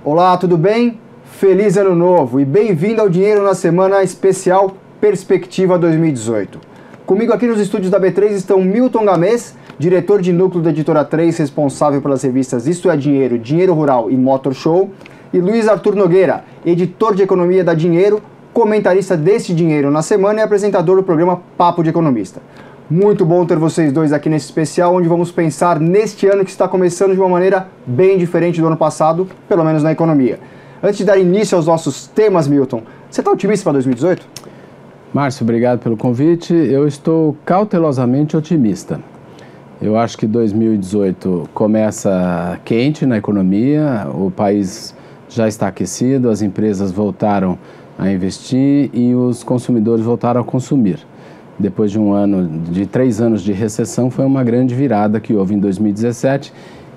Olá, tudo bem? Feliz Ano Novo e bem-vindo ao Dinheiro na Semana Especial Perspectiva 2018. Comigo aqui nos estúdios da B3 estão Milton Gamês, diretor de núcleo da Editora 3, responsável pelas revistas Isto é Dinheiro, Dinheiro Rural e Motor Show, e Luiz Arthur Nogueira, editor de economia da Dinheiro, comentarista desse Dinheiro na Semana e apresentador do programa Papo de Economista. Muito bom ter vocês dois aqui nesse especial, onde vamos pensar neste ano que está começando de uma maneira bem diferente do ano passado, pelo menos na economia. Antes de dar início aos nossos temas, Milton, você está otimista para 2018? Márcio, obrigado pelo convite. Eu estou cautelosamente otimista. Eu acho que 2018 começa quente na economia, o país já está aquecido, as empresas voltaram a investir e os consumidores voltaram a consumir. Depois de 3 anos de recessão, foi uma grande virada que houve em 2017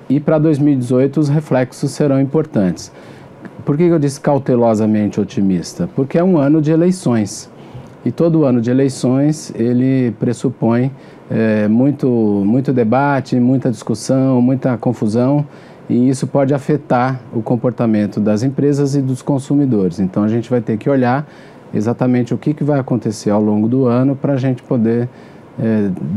e para 2018 os reflexos serão importantes. Por que eu disse cautelosamente otimista? Porque é um ano de eleições e todo ano de eleições ele pressupõe muito debate, muita discussão, muita confusão e isso pode afetar o comportamento das empresas e dos consumidores. Então a gente vai ter que olhar exatamente o que vai acontecer ao longo do ano para a gente poder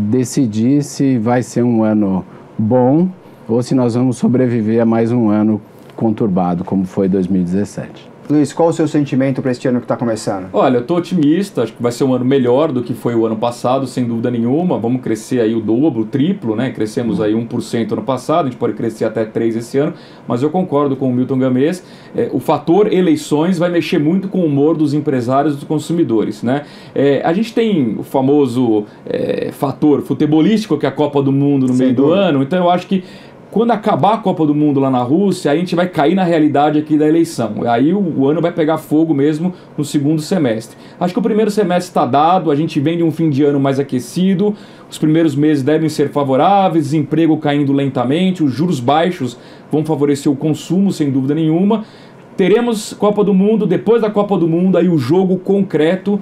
decidir se vai ser um ano bom ou se nós vamos sobreviver a mais um ano conturbado, como foi 2017. Luiz, qual o seu sentimento para este ano que está começando? Olha, eu estou otimista, acho que vai ser um ano melhor do que foi o ano passado, sem dúvida nenhuma. Vamos crescer aí o dobro, o triplo, né? Crescemos aí 1% ano passado, a gente pode crescer até 3% esse ano, mas eu concordo com o Milton Gamês, o fator eleições vai mexer muito com o humor dos empresários e dos consumidores, né? A gente tem o famoso fator futebolístico, que é a Copa do Mundo no meio do ano, então eu acho que quando acabar a Copa do Mundo lá na Rússia, a gente vai cair na realidade aqui da eleição. Aí o ano vai pegar fogo mesmo no segundo semestre. Acho que o primeiro semestre está dado, a gente vem de um fim de ano mais aquecido, os primeiros meses devem ser favoráveis, desemprego caindo lentamente, os juros baixos vão favorecer o consumo, sem dúvida nenhuma. Teremos Copa do Mundo, depois da Copa do Mundo, aí o jogo concreto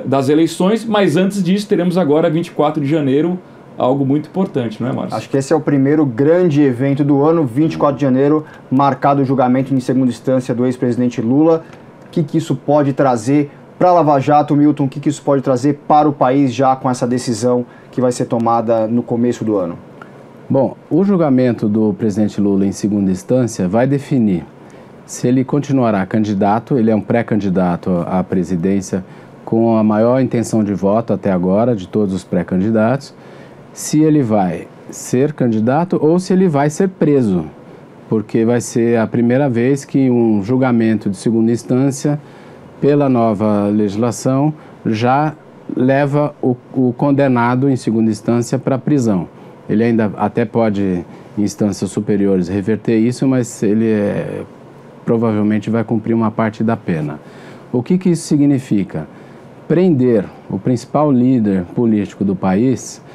das eleições, mas antes disso teremos agora, 24 de janeiro, algo muito importante, não é, Márcio? Acho que esse é o primeiro grande evento do ano, 24 de janeiro, marcado o julgamento em segunda instância do ex-presidente Lula. O que isso pode trazer para a Lava Jato, Milton? O que isso pode trazer para o país já com essa decisão que vai ser tomada no começo do ano? Bom, o julgamento do presidente Lula em segunda instância vai definir se ele continuará candidato, ele é um pré-candidato à presidência com a maior intenção de voto até agora de todos os pré-candidatos, se ele vai ser candidato ou se ele vai ser preso, porque vai ser a primeira vez que um julgamento de segunda instância, pela nova legislação, já leva o condenado em segunda instância para a prisão. Ele ainda até pode, em instâncias superiores, reverter isso, mas ele provavelmente vai cumprir uma parte da pena. O que isso significa? Prender o principal líder político do país,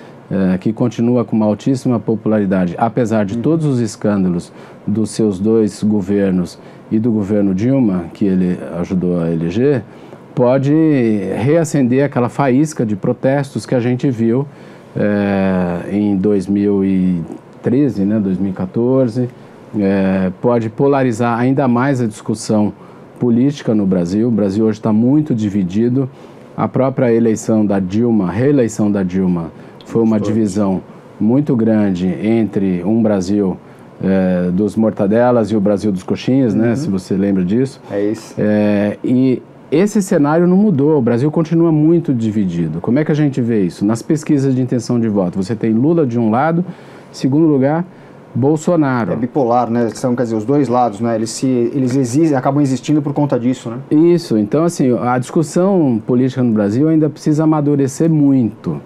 que continua com uma altíssima popularidade, apesar de todos os escândalos dos seus 2 governos e do governo Dilma, que ele ajudou a eleger, pode reacender aquela faísca de protestos que a gente viu em 2013, né, 2014, pode polarizar ainda mais a discussão política no Brasil. O Brasil hoje está muito dividido. A própria eleição da Dilma, reeleição da Dilma, foi uma divisão muito grande entre um Brasil dos mortadelas e o Brasil dos coxinhas, né? Se você lembra disso. É isso. E esse cenário não mudou, o Brasil continua muito dividido. Como é que a gente vê isso? Nas pesquisas de intenção de voto, você tem Lula de um lado, segundo lugar, Bolsonaro. É bipolar, né? São, quer dizer, os dois lados, né? Eles acabam existindo por conta disso, né? Isso, então assim, a discussão política no Brasil ainda precisa amadurecer muito,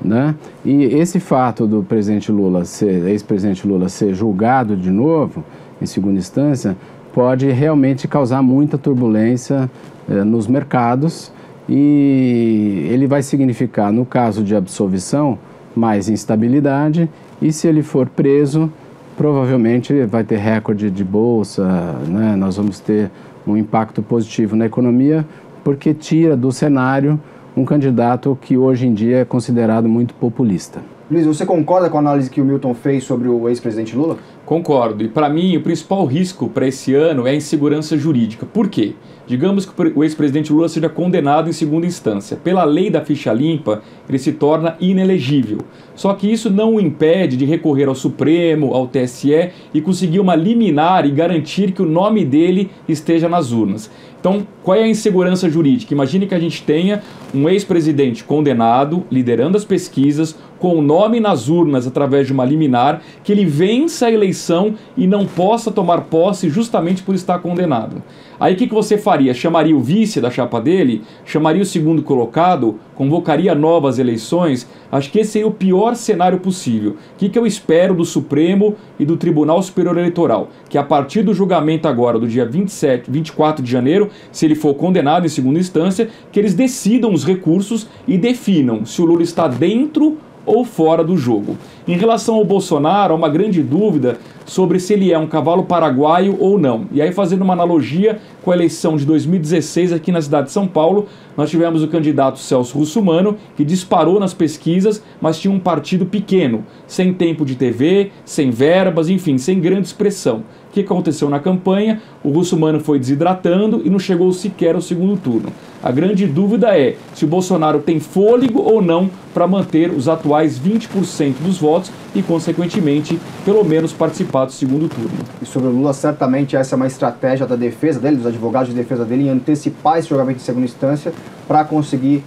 né? E esse fato do presidente Lula ex-presidente Lula ser julgado de novo, em segunda instância, pode realmente causar muita turbulência nos mercados e ele vai significar, no caso de absolvição, mais instabilidade e se ele for preso, provavelmente vai ter recorde de bolsa, né? Nós vamos ter um impacto positivo na economia porque tira do cenário um candidato que hoje em dia é considerado muito populista. Luiz, você concorda com a análise que o Milton fez sobre o ex-presidente Lula? Concordo. E para mim, o principal risco para esse ano é a insegurança jurídica. Por quê? Digamos que o ex-presidente Lula seja condenado em segunda instância. Pela lei da ficha limpa, ele se torna inelegível. Só que isso não o impede de recorrer ao Supremo, ao TSE e conseguir uma liminar e garantir que o nome dele esteja nas urnas. Então, qual é a insegurança jurídica? Imagine que a gente tenha um ex-presidente condenado, liderando as pesquisas, com o nome nas urnas através de uma liminar, que ele vença a eleição e não possa tomar posse justamente por estar condenado. Aí o que você faria? Chamaria o vice da chapa dele? Chamaria o segundo colocado? Convocaria novas eleições? Acho que esse seria o pior cenário possível. O que eu espero do Supremo e do Tribunal Superior Eleitoral? Que a partir do julgamento agora, do dia 24 de janeiro, se ele for condenado em segunda instância, que eles decidam os recursos e definam se o Lula está dentro ou fora do jogo. Em relação ao Bolsonaro, há uma grande dúvida sobre se ele é um cavalo paraguaio ou não. E aí, fazendo uma analogia com a eleição de 2016 aqui na cidade de São Paulo, nós tivemos o candidato Celso Russomano, que disparou nas pesquisas, mas tinha um partido pequeno, sem tempo de TV, sem verbas, enfim, sem grande expressão. O que aconteceu na campanha? O Russomano foi desidratando e não chegou sequer ao segundo turno. A grande dúvida é se o Bolsonaro tem fôlego ou não para manter os atuais 20% dos votos e, consequentemente, pelo menos participar do segundo turno. E sobre o Lula, certamente essa é uma estratégia da defesa dele, dos advogados de defesa dele, em antecipar esse julgamento em segunda instância para conseguir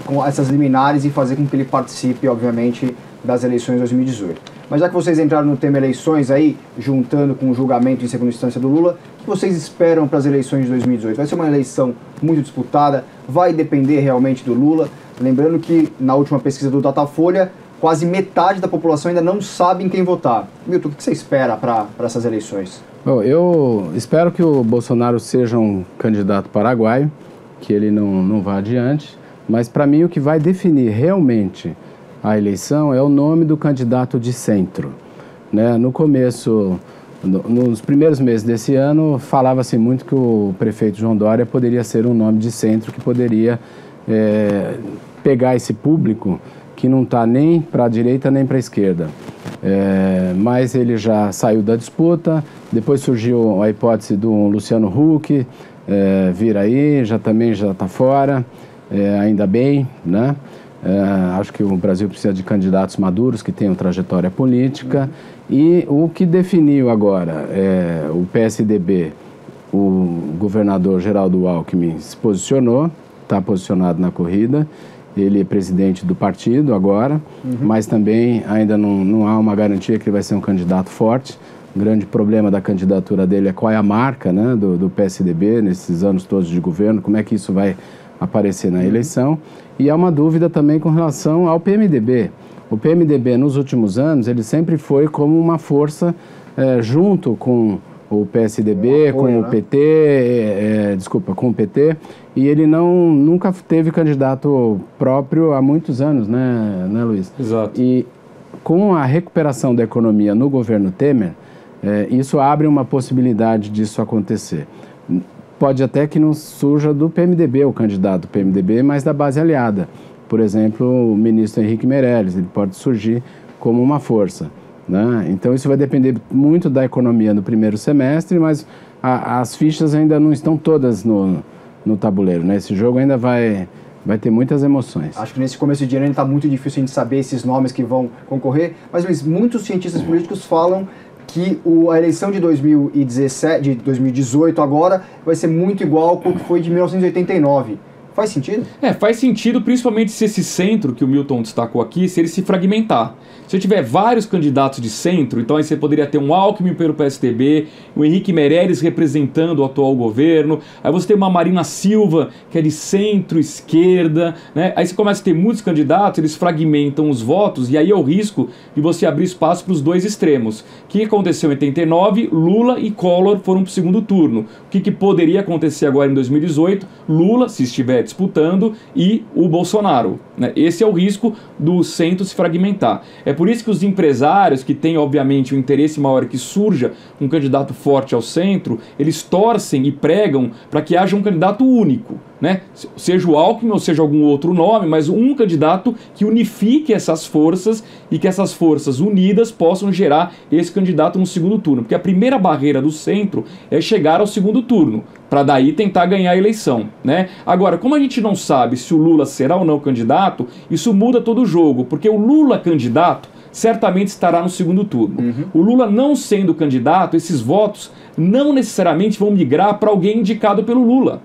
com essas liminares e fazer com que ele participe, obviamente, das eleições de 2018. Mas já que vocês entraram no tema eleições aí, juntando com o julgamento em segunda instância do Lula, o que vocês esperam para as eleições de 2018? Vai ser uma eleição muito disputada, vai depender realmente do Lula. Lembrando que na última pesquisa do Datafolha, quase metade da população ainda não sabe em quem votar. Milton, o que você espera para essas eleições? Bom, eu espero que o Bolsonaro seja um candidato paraguaio, que ele não vá adiante, mas para mim o que vai definir realmente a eleição é o nome do candidato de centro, né? No começo, nos primeiros meses desse ano, falava-se muito que o prefeito João Dória poderia ser um nome de centro que poderia pegar esse público que não está nem para a direita nem para a esquerda. Mas ele já saiu da disputa, depois surgiu a hipótese do Luciano Huck vir aí, já está fora, ainda bem, né? Acho que o Brasil precisa de candidatos maduros que tenham trajetória política. E o que definiu agora o PSDB, o governador Geraldo Alckmin se posicionou, está posicionado na corrida. Ele é presidente do partido agora, mas também ainda não há uma garantia que ele vai ser um candidato forte. O grande problema da candidatura dele é qual é a marca, né, do PSDB nesses anos todos de governo, como é que isso vai aparecer na eleição. E há uma dúvida também com relação ao PMDB. O PMDB, nos últimos anos, ele sempre foi como uma força junto com o PSDB, com o PT, com o PT, e ele nunca teve candidato próprio há muitos anos, né, Luiz? Exato. E com a recuperação da economia no governo Temer, isso abre uma possibilidade disso acontecer. Pode até que não surja do PMDB, o candidato do PMDB, mas da base aliada. Por exemplo, o ministro Henrique Meirelles, ele pode surgir como uma força, né? Então isso vai depender muito da economia no primeiro semestre, mas as fichas ainda não estão todas no tabuleiro, né? Esse jogo ainda vai ter muitas emoções. Acho que nesse começo de ano ainda está muito difícil a gente saber esses nomes que vão concorrer, mas Luiz, muitos cientistas políticos falam que a eleição de 2018 agora vai ser muito igual com o que foi de 1989. Faz sentido? Faz sentido, principalmente se esse centro que o Milton destacou aqui, se ele se fragmentar. Se eu tiver vários candidatos de centro, então aí você poderia ter um Alckmin pelo PSDB, o Henrique Meirelles representando o atual governo, aí você tem uma Marina Silva que é de centro-esquerda, né? Aí você começa a ter muitos candidatos, eles fragmentam os votos e aí é o risco de você abrir espaço para os dois extremos. O que aconteceu em 89? Lula e Collor foram para o segundo turno. O que poderia acontecer agora em 2018? Lula, se estiver disputando e o Bolsonaro, né? Esse é o risco do centro se fragmentar. É por isso que os empresários, que têm obviamente o interesse maior que surja um candidato forte ao centro, eles torcem e pregam para que haja um candidato único, né? Seja o Alckmin ou seja algum outro nome, mas um candidato que unifique essas forças e que essas forças unidas possam gerar esse candidato no segundo turno. Porque a primeira barreira do centro é chegar ao segundo turno, para daí tentar ganhar a eleição, né? Agora, como a gente não sabe se o Lula será ou não candidato, isso muda todo o jogo, porque o Lula candidato certamente estará no segundo turno. O Lula não sendo candidato, esses votos não necessariamente vão migrar para alguém indicado pelo Lula.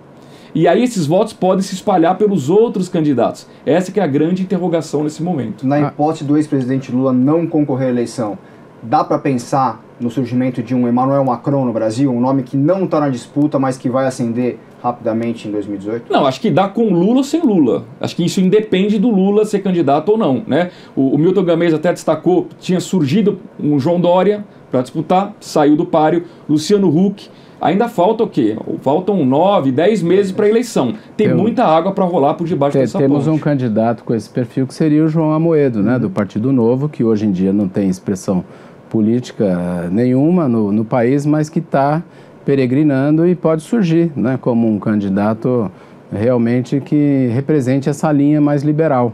E aí esses votos podem se espalhar pelos outros candidatos. Essa que é a grande interrogação nesse momento. Na hipótese do ex-presidente Lula não concorrer à eleição, dá para pensar no surgimento de um Emmanuel Macron no Brasil, um nome que não está na disputa, mas que vai ascender rapidamente em 2018? Não, acho que dá com Lula ou sem Lula. Acho que isso independe do Lula ser candidato ou não, né? O Milton Gamez até destacou, tinha surgido um João Dória para disputar, saiu do páreo, Luciano Huck. Ainda falta o quê? Faltam 9, 10 meses para a eleição. Tem muita água para rolar por debaixo dessa ponte. Temos um candidato com esse perfil que seria o João Amoedo, né, do Partido Novo, que hoje em dia não tem expressão política nenhuma no país, mas que está peregrinando e pode surgir, né, como um candidato realmente que represente essa linha mais liberal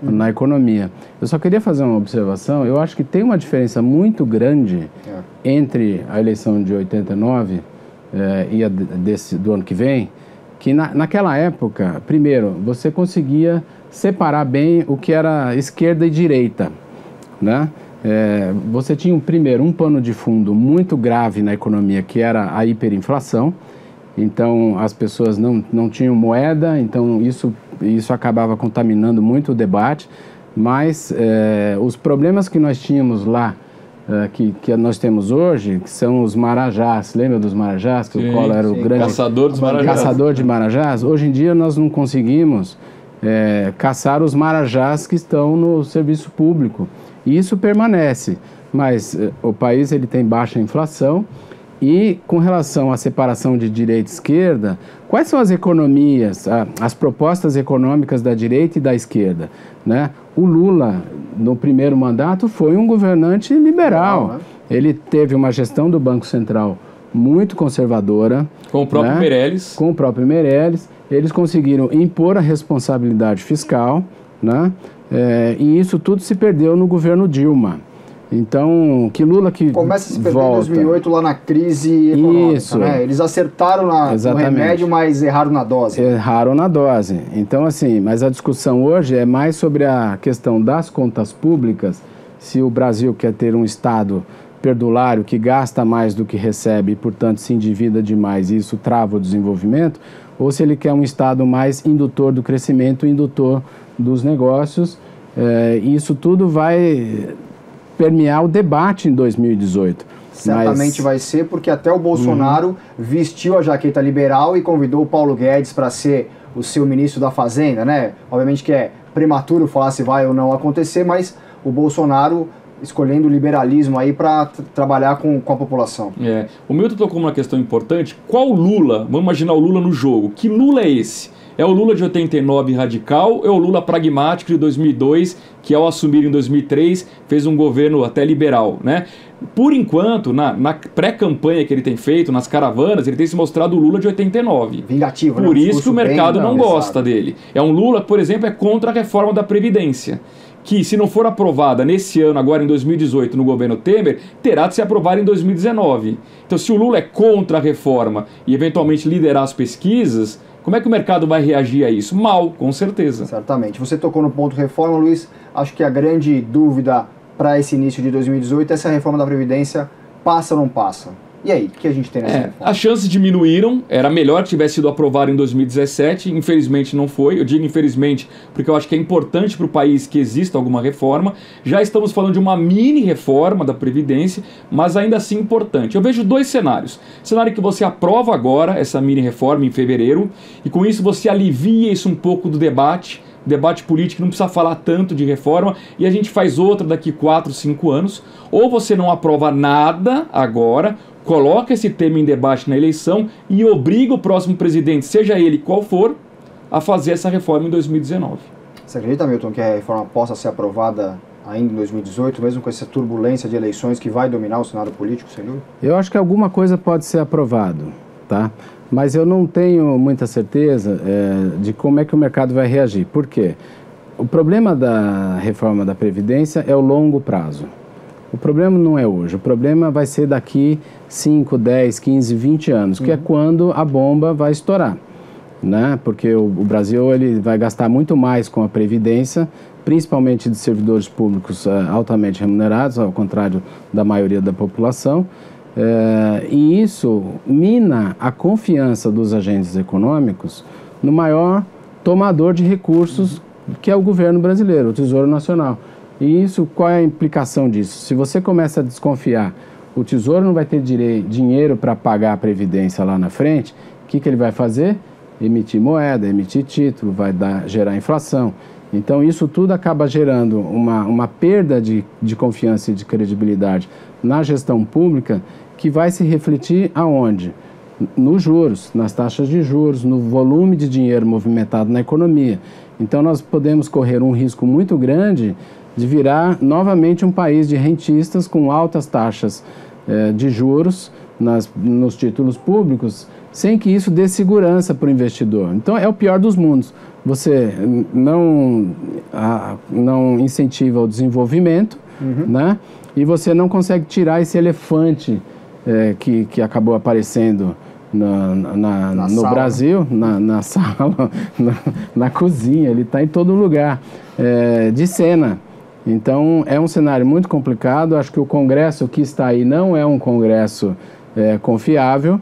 na economia. Eu só queria fazer uma observação. Eu acho que tem uma diferença muito grande entre a eleição de 89 e a do ano que vem, que naquela época, primeiro, você conseguia separar bem o que era esquerda e direita, né? Você tinha primeiro um pano de fundo muito grave na economia, que era a hiperinflação. Então as pessoas não tinham moeda, então isso acabava contaminando muito o debate. Mas os problemas que nós tínhamos lá, que nós temos hoje, que são os marajás, lembra dos marajás? Que o Collor era o grande caçador dos marajás. Caçador de marajás. Hoje em dia nós não conseguimos caçar os marajás que estão no serviço público. E isso permanece, mas o país ele tem baixa inflação. E com relação à separação de direita e esquerda, quais são as economias, as propostas econômicas da direita e da esquerda, né? O Lula, no primeiro mandato, foi um governante liberal. Ele teve uma gestão do Banco Central muito conservadora. Com o próprio Meirelles. Com o próprio Meirelles. Eles conseguiram impor a responsabilidade fiscal, né? E isso tudo se perdeu no governo Dilma. Então, que Lula que começa a se perder em 2008 lá na crise econômica, isso, né? Eles acertaram no remédio, mas erraram na dose. Erraram na dose. Então, assim, mas a discussão hoje é mais sobre a questão das contas públicas, se o Brasil quer ter um Estado perdulário que gasta mais do que recebe e, portanto, se endivida demais e isso trava o desenvolvimento, ou se ele quer um Estado mais indutor do crescimento, indutor dos negócios. E isso tudo vai permear o debate em 2018. Certamente vai ser, porque até o Bolsonaro vestiu a jaqueta liberal e convidou o Paulo Guedes para ser o seu ministro da Fazenda, né? Obviamente que é prematuro falar se vai ou não acontecer, mas o Bolsonaro escolhendo o liberalismo aí para trabalhar com a população. O Milton tocou uma questão importante. Qual Lula? Vamos imaginar o Lula no jogo. Que Lula é esse? É o Lula de 89 radical ou é o Lula pragmático de 2002, que ao assumir em 2003 fez um governo até liberal, né? Por enquanto, na pré-campanha que ele tem feito, nas caravanas, ele tem se mostrado o Lula de 89. Vingativo, Por isso que o mercado não gosta dele. É um Lula que, por exemplo, é contra a reforma da Previdência, que se não for aprovada nesse ano, agora em 2018, no governo Temer, terá de ser aprovada em 2019. Então, se o Lula é contra a reforma e eventualmente liderar as pesquisas, como é que o mercado vai reagir a isso? Mal, com certeza. Certamente. Você tocou no ponto reforma, Luiz. Acho que a grande dúvida para esse início de 2018 é se a reforma da Previdência passa ou não passa. E aí, o que a gente tem nessa reforma? As chances diminuíram, era melhor que tivesse sido aprovado em 2017, infelizmente não foi. Eu digo infelizmente porque eu acho que é importante para o país que exista alguma reforma. Já estamos falando de uma mini reforma da Previdência, mas ainda assim importante. Eu vejo dois cenários. Cenário que você aprova agora essa mini reforma em fevereiro, e com isso você alivia isso um pouco do debate político, não precisa falar tanto de reforma, e a gente faz outra daqui 4, 5 anos. Ou você não aprova nada agora, coloca esse tema em debate na eleição e obriga o próximo presidente, seja ele qual for, a fazer essa reforma em 2019. Você acredita, Milton, que a reforma possa ser aprovada ainda em 2018, mesmo com essa turbulência de eleições que vai dominar o cenário político, sem dúvida? Eu acho que alguma coisa pode ser aprovado, tá? Mas eu não tenho muita certeza de como é que o mercado vai reagir. Por quê? O problema da reforma da Previdência é o longo prazo. O problema não é hoje, o problema vai ser daqui 5, 10, 15, 20 anos, que é quando a bomba vai estourar, né? Porque o Brasil ele vai gastar muito mais com a Previdência, principalmente de servidores públicos altamente remunerados, ao contrário da maioria da população, e isso mina a confiança dos agentes econômicos no maior tomador de recursos, que é o governo brasileiro, o Tesouro Nacional. E isso, qual é a implicação disso? Se você começa a desconfiar, o Tesouro não vai ter dinheiro para pagar a Previdência lá na frente, o que ele vai fazer? Emitir moeda, emitir título, vai gerar inflação. Então, isso tudo acaba gerando uma perda de confiança e de credibilidade na gestão pública, que vai se refletir aonde? Nos juros, nas taxas de juros, no volume de dinheiro movimentado na economia. Então, nós podemos correr um risco muito grande de virar novamente um país de rentistas com altas taxas de juros nos títulos públicos, sem que isso dê segurança para o investidor. Então, é o pior dos mundos. Você não incentiva o desenvolvimento, né? E você não consegue tirar esse elefante que acabou aparecendo no Brasil, na sala, na cozinha, ele está em todo lugar, de cena. Então, é um cenário muito complicado. Acho que o Congresso que está aí não é um Congresso confiável.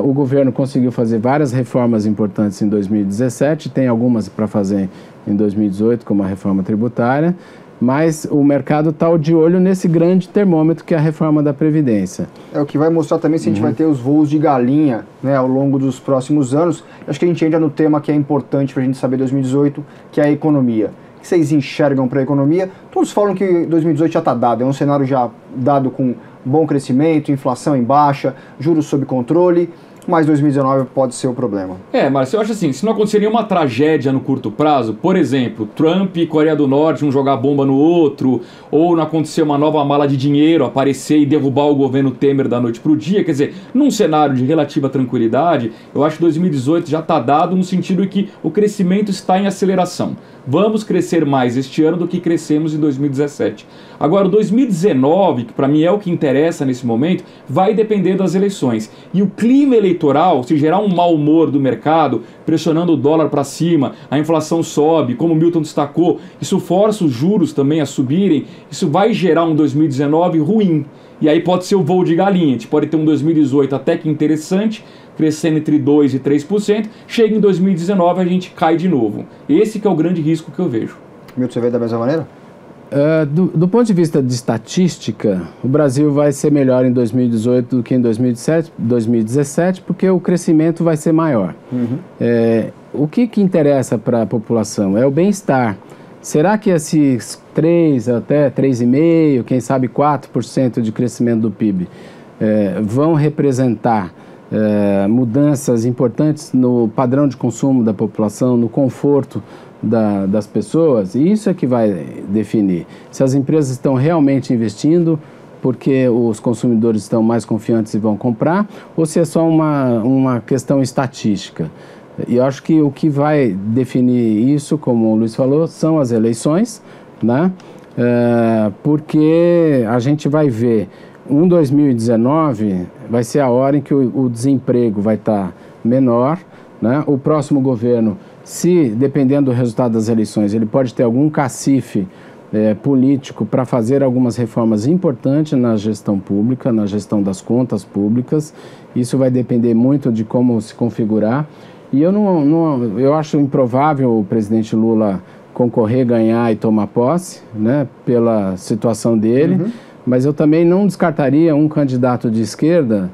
O governo conseguiu fazer várias reformas importantes em 2017, tem algumas para fazer em 2018, como a reforma tributária, mas o mercado está de olho nesse grande termômetro que é a reforma da Previdência. É o que vai mostrar também se a gente vai ter os voos de galinha, né, ao longo dos próximos anos. Acho que a gente entra no tema que é importante para a gente saber 2018, que é a economia. O que vocês enxergam para a economia? Todos falam que 2018 já está dado, é um cenário já dado com bom crescimento, inflação em baixa, juros sob controle, mas 2019 pode ser o problema. Márcio, eu acho assim, se não acontecer nenhuma tragédia no curto prazo, por exemplo, Trump e Coreia do Norte um jogar bomba no outro, ou não acontecer uma nova mala de dinheiro aparecer e derrubar o governo Temer da noite para o dia, quer dizer, num cenário de relativa tranquilidade, eu acho que 2018 já está dado no sentido de que o crescimento está em aceleração. Vamos crescer mais este ano do que crescemos em 2017. Agora, o 2019, que para mim é o que interessa nesse momento, vai depender das eleições. E o clima eleitoral, se gerar um mau humor do mercado, pressionando o dólar para cima, a inflação sobe, como o Milton destacou, isso força os juros também a subirem, isso vai gerar um 2019 ruim. E aí pode ser o voo de galinha, a gente pode ter um 2018 até que interessante, crescendo entre 2% e 3%, chega em 2019 a gente cai de novo. Esse que é o grande risco que eu vejo. Milton, você vê da mesma maneira? Do ponto de vista de estatística, o Brasil vai ser melhor em 2018 do que em 2017, porque o crescimento vai ser maior. O que interessa para a população é o bem-estar. Será que esses 3 até 3,5%, quem sabe 4% de crescimento do PIB vão representar mudanças importantes no padrão de consumo da população, no conforto das pessoas? E isso é que vai definir se as empresas estão realmente investindo porque os consumidores estão mais confiantes e vão comprar, ou se é só uma questão estatística. E eu acho que o que vai definir isso, como o Luiz falou, são as eleições, né? Porque a gente vai ver 2019 vai ser a hora em que o desemprego vai estar menor, né? O próximo governo, se dependendo do resultado das eleições, ele pode ter algum cacife político para fazer algumas reformas importantes na gestão pública, na gestão das contas públicas. Isso vai depender muito de como se configurar. E eu acho improvável o presidente Lula concorrer, ganhar e tomar posse, né, pela situação dele. Mas eu também não descartaria um candidato de esquerda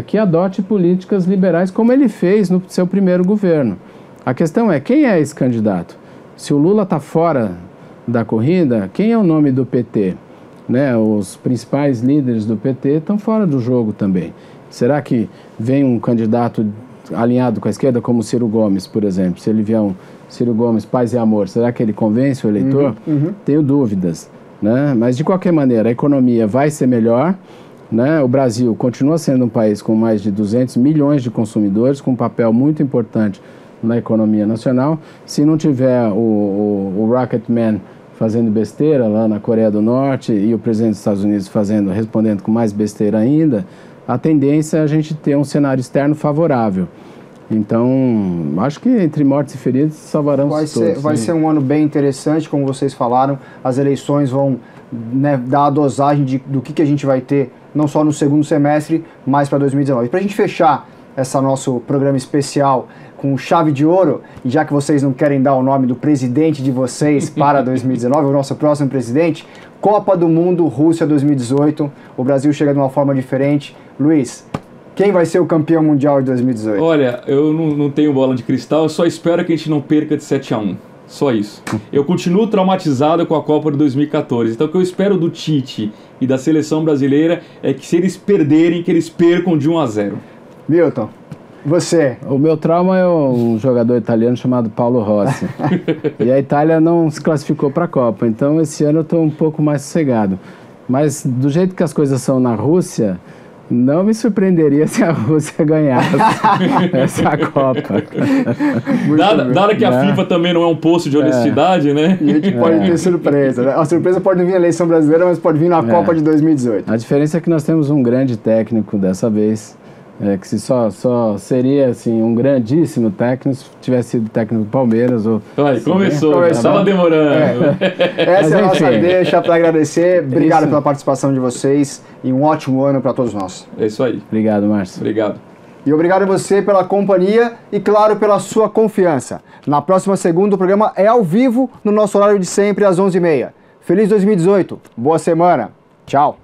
que adote políticas liberais, como ele fez no seu primeiro governo. A questão é, quem é esse candidato? Se o Lula está fora da corrida, quem é o nome do PT? Né? Os principais líderes do PT estão fora do jogo também. Será que vem um candidato alinhado com a esquerda, como o Ciro Gomes, por exemplo. Se ele vier um Ciro Gomes, paz e amor, será que ele convence o eleitor? Tenho dúvidas, né? Mas, de qualquer maneira, a economia vai ser melhor, né? O Brasil continua sendo um país com mais de 200 milhões de consumidores, com um papel muito importante na economia nacional. Se não tiver o Rocketman fazendo besteira lá na Coreia do Norte e o presidente dos Estados Unidos respondendo com mais besteira ainda, a tendência é a gente ter um cenário externo favorável. Então, acho que entre mortes e feridos salvaremos todos. Vai ser um ano bem interessante, como vocês falaram. As eleições vão, né, dar a dosagem do que a gente vai ter, não só no segundo semestre, mas para 2019. Para a gente fechar esse nosso programa especial com chave de ouro, e já que vocês não querem dar o nome do presidente de vocês para 2019, o nosso próximo presidente, Copa do Mundo Rússia 2018, o Brasil chega de uma forma diferente. Luiz, quem vai ser o campeão mundial de 2018? Olha, eu não tenho bola de cristal, eu só espero que a gente não perca de 7-1. Só isso. Eu continuo traumatizado com a Copa de 2014. Então o que eu espero do Tite e da seleção brasileira é que, se eles perderem, que eles percam de 1-0. Milton, você? O meu trauma é um jogador italiano chamado Paulo Rossi. E a Itália não se classificou para a Copa, então esse ano eu estou um pouco mais sossegado. Mas do jeito que as coisas são na Rússia, não me surpreenderia se a Rússia ganhasse essa Copa. Dado que a FIFA também não é um poço de honestidade, né? E a gente pode ter surpresa, né? A surpresa pode não vir na eleição brasileira, mas pode vir na Copa de 2018. A diferença é que nós temos um grande técnico dessa vez, que se só seria assim, um grandíssimo técnico se tivesse sido técnico do Palmeiras. Começou. Estava demorando. Essa é a nossa deixa para agradecer. Obrigado pela participação de vocês e um ótimo ano para todos nós. É isso aí. Obrigado, Márcio. Obrigado. E obrigado a você pela companhia e, claro, pela sua confiança. Na próxima segunda, o programa é ao vivo, no nosso horário de sempre, às 11h30. Feliz 2018. Boa semana. Tchau.